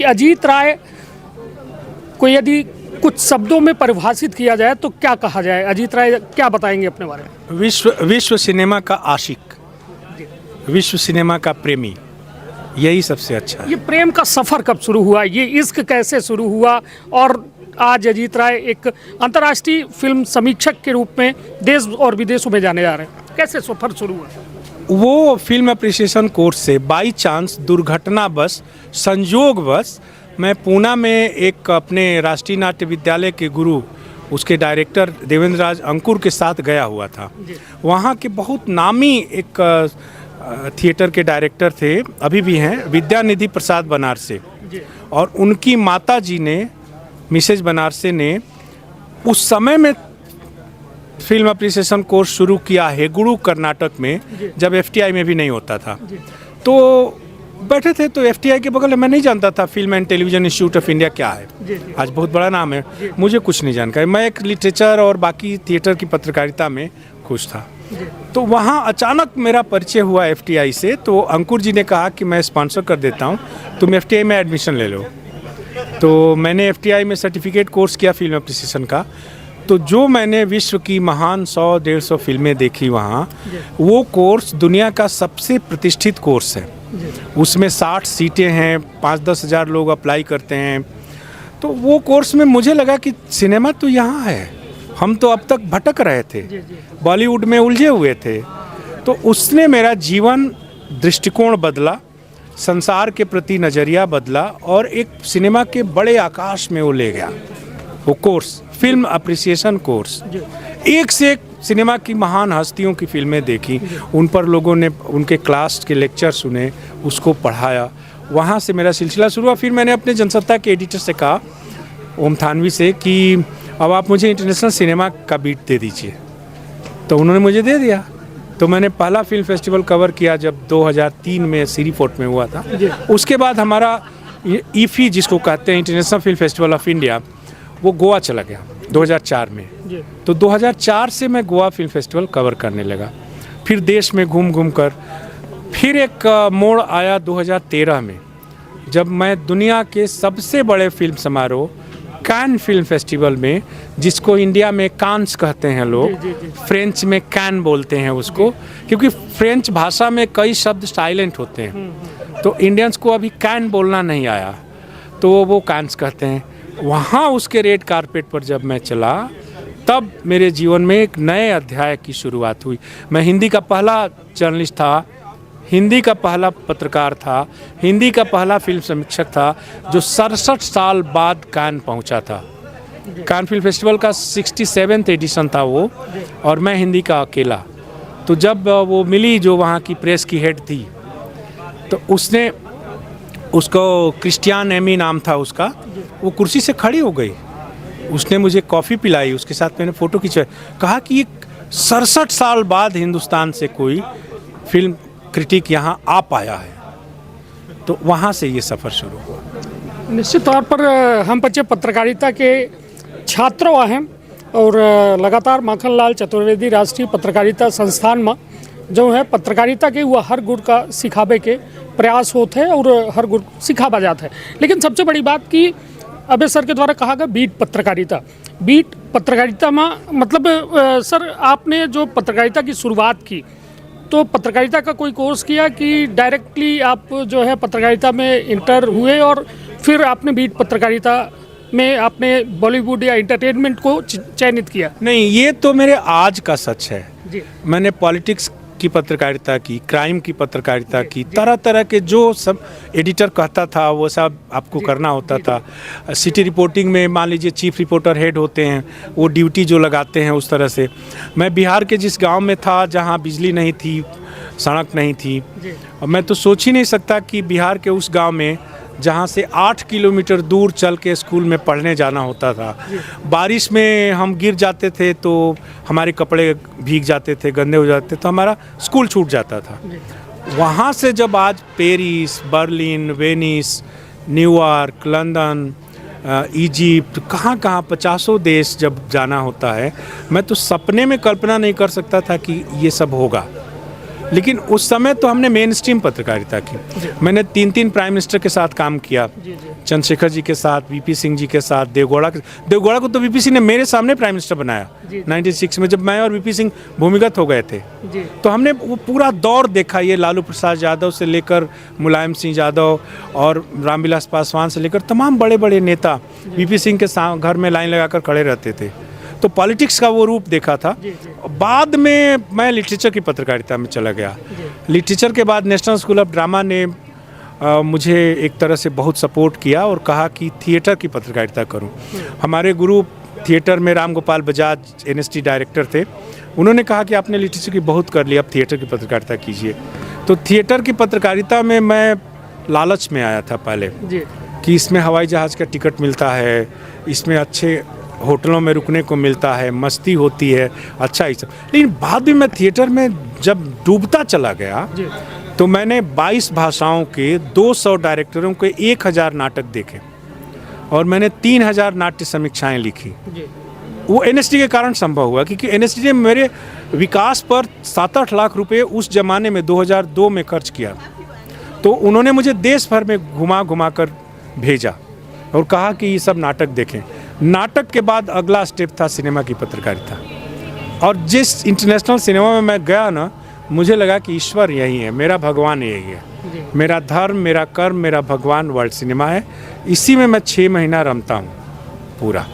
कि अजीत राय को यदि कुछ शब्दों में परिभाषित किया जाए तो क्या कहा जाए? अजीत राय क्या बताएंगे अपने बारे में? विश्व सिनेमा का आशिक, विश्व सिनेमा का प्रेमी, यही सबसे अच्छा है। ये प्रेम का सफर कब शुरू हुआ? ये इश्क कैसे शुरू हुआ? और आज अजीत राय एक अंतर्राष्ट्रीय फिल्म समीक्षक के रूप में देश और विदेशों में जाने जा रहे हैं, कैसे सफर शुरू हुआ? वो फिल्म अप्रिसिएशन कोर्स से बाई चांस, दुर्घटनावश, संयोगवश मैं पूना में एक अपने राष्ट्रीय नाट्य विद्यालय के गुरु, उसके डायरेक्टर देवेंद्र राज अंकुर के साथ गया हुआ था। वहाँ के बहुत नामी एक थिएटर के डायरेक्टर थे, अभी भी हैं, विद्यानिधि प्रसाद बनारसे, और उनकी माता जी ने, मिसेज बनारसे ने, उस समय में फिल्म अप्रिसिएशन कोर्स शुरू किया है गुरु कर्नाटक में, जब एफटीआई में भी नहीं होता था। तो बैठे थे, तो एफटीआई के बगल में, मैं नहीं जानता था film and television institute of India क्या है, आज बहुत बड़ा नाम है, मुझे कुछ नहीं जानकारी, मैं एक लिटरेचर और बाकी थिएटर की पत्रकारिता में खुश था। तो वहाँ अचानक मेरा परिचय हुआ एफटीआई से, तो अंकुर जी ने कहा कि मैं स्पॉन्सर कर देता हूँ, तुम एफटीआई में एडमिशन ले लो। तो मैंने एफटीआई में सर्टिफिकेट कोर्स किया फिल्म अप्रिसिएशन का। तो जो मैंने विश्व की महान 100-150 फिल्में देखी वहाँ, वो कोर्स दुनिया का सबसे प्रतिष्ठित कोर्स है। उसमें 60 सीटें हैं, 5-10 हज़ार लोग अप्लाई करते हैं। तो वो कोर्स में मुझे लगा कि सिनेमा तो यहाँ है, हम तो अब तक भटक रहे थे, बॉलीवुड में उलझे हुए थे। तो उसने मेरा जीवन दृष्टिकोण बदला, संसार के प्रति नज़रिया बदला, और एक सिनेमा के बड़े आकाश में वो ले गया। वो कोर्स, फिल्म अप्रिसिएशन कोर्स, एक से एक सिनेमा की महान हस्तियों की फिल्में देखी, उन पर लोगों ने उनके क्लास के लेक्चर सुने, उसको पढ़ाया। वहाँ से मेरा सिलसिला शुरू हुआ। फिर मैंने अपने जनसत्ता के एडिटर से कहा, ओम थानवी से, कि अब आप मुझे इंटरनेशनल सिनेमा का बीट दे दीजिए। तो उन्होंने मुझे दे दिया। तो मैंने पहला फिल्म फेस्टिवल कवर किया जब 2003 में सीरीफोर्ट में हुआ था। उसके बाद हमारा ईफी, जिसको कहते हैं international film festival of India, वो गोवा चला गया 2004 में। तो 2004 से मैं गोवा फिल्म फेस्टिवल कवर करने लगा। फिर देश में घूम घूम कर फिर एक मोड़ आया 2013 में, जब मैं दुनिया के सबसे बड़े फिल्म समारोह कान फिल्म फेस्टिवल में, जिसको इंडिया में कांस कहते हैं लोग, फ्रेंच में कैन बोलते हैं उसको, क्योंकि फ्रेंच भाषा में कई शब्द साइलेंट होते हैं, तो इंडियंस को अभी कैन बोलना नहीं आया, तो वो कांस कहते हैं। वहाँ उसके रेड कारपेट पर जब मैं चला, तब मेरे जीवन में एक नए अध्याय की शुरुआत हुई। मैं हिंदी का पहला जर्नलिस्ट था, हिंदी का पहला पत्रकार था, हिंदी का पहला फिल्म समीक्षक था, जो 67 साल बाद कान पहुंचा था। कान फिल्म फेस्टिवल का 67वां एडिशन था वो, और मैं हिंदी का अकेला। तो जब वो मिली, जो वहाँ की प्रेस की हेड थी, तो उसने, उसको क्रिस्टियान एमी नाम था उसका, वो कुर्सी से खड़ी हो गई, उसने मुझे कॉफ़ी पिलाई, उसके साथ मैंने फ़ोटो खिंचवाई, कहा कि 67 साल बाद हिंदुस्तान से कोई फिल्म क्रिटिक यहाँ आ पाया है। तो वहाँ से ये सफ़र शुरू हुआ। निश्चित तौर पर हम बच्चे पत्रकारिता के छात्र हैं, और लगातार माखनलाल चतुर्वेदी राष्ट्रीय पत्रकारिता संस्थान में जो है पत्रकारिता के वह हर गुण का सिखावे के प्रयास होते हैं और हर गुण सिखावा जाता है। लेकिन सबसे बड़ी बात कि अबे सर के द्वारा कहा गया बीट पत्रकारिता में, मतलब सर आपने जो पत्रकारिता की शुरुआत की, तो पत्रकारिता का कोई कोर्स किया कि डायरेक्टली आप जो है पत्रकारिता में इंटर हुए, और फिर आपने बीट पत्रकारिता में आपने बॉलीवुड या एंटरटेनमेंट को चयनित किया? नहीं, ये तो मेरे आज का सच है जी। मैंने पॉलिटिक्स की पत्रकारिता की, क्राइम की पत्रकारिता की, तरह तरह के जो सब एडिटर कहता था वो सब आपको करना होता था। सिटी रिपोर्टिंग में मान लीजिए चीफ रिपोर्टर हेड होते हैं, वो ड्यूटी जो लगाते हैं उस तरह से। मैं बिहार के जिस गांव में था, जहां बिजली नहीं थी, सड़क नहीं थी, और मैं तो सोच ही नहीं सकता कि बिहार के उस गाँव में, जहाँ से 8 किलोमीटर दूर चल के स्कूल में पढ़ने जाना होता था, बारिश में हम गिर जाते थे तो हमारे कपड़े भीग जाते थे, गंदे हो जाते, तो हमारा स्कूल छूट जाता था। वहाँ से जब आज Paris, Berlin, Venice, New York, London, Egypt, कहाँ 50 देश जब जाना होता है, मैं तो सपने में कल्पना नहीं कर सकता था कि ये सब होगा। लेकिन उस समय तो हमने मेन स्ट्रीम पत्रकारिता की। मैंने 3 प्राइम मिनिस्टर के साथ काम किया, चंद्रशेखर जी के साथ, वीपी सिंह जी के साथ, देवगौड़ा को तो वीपी सिंह ने मेरे सामने प्राइम मिनिस्टर बनाया 96 में, जब मैं और वीपी सिंह भूमिगत हो गए थे। तो हमने वो पूरा दौर देखा, ये लालू प्रसाद यादव से लेकर मुलायम सिंह यादव और रामविलास पासवान से लेकर तमाम बड़े बड़े नेता वीपी सिंह के घर में लाइन लगाकर खड़े रहते थे। तो पॉलिटिक्स का वो रूप देखा था। बाद में मैं लिटरेचर की पत्रकारिता में चला गया। लिटरेचर के बाद नेशनल स्कूल ऑफ ड्रामा ने मुझे एक तरह से बहुत सपोर्ट किया और कहा कि थिएटर की पत्रकारिता करूं। हमारे गुरु थिएटर में राम गोपाल बजाज NST डायरेक्टर थे, उन्होंने कहा कि आपने लिटरेचर की बहुत कर ली, अब थिएटर की पत्रकारिता कीजिए। तो थिएटर की पत्रकारिता में मैं लालच में आया था पहले कि इसमें हवाई जहाज़ का टिकट मिलता है, इसमें अच्छे होटलों में रुकने को मिलता है, मस्ती होती है, अच्छा ही सब। लेकिन बाद में मैं थिएटर में जब डूबता चला गया तो मैंने 22 भाषाओं के 200 डायरेक्टरों के 1000 नाटक देखे और मैंने 3000 नाट्य समीक्षाएं लिखी। वो NST के कारण संभव हुआ, क्योंकि NST ने मेरे विकास पर 7-8 लाख रुपए उस जमाने में 2002 में खर्च किया। तो उन्होंने मुझे देश भर में घुमा घुमा कर भेजा और कहा कि ये सब नाटक देखें। नाटक के बाद अगला स्टेप था सिनेमा की पत्रकारिता, और जिस इंटरनेशनल सिनेमा में मैं गया ना, मुझे लगा कि ईश्वर यही है, मेरा भगवान यही है, मेरा धर्म, मेरा कर्म, मेरा भगवान वर्ल्ड सिनेमा है। इसी में मैं 6 महीना रमता हूँ पूरा।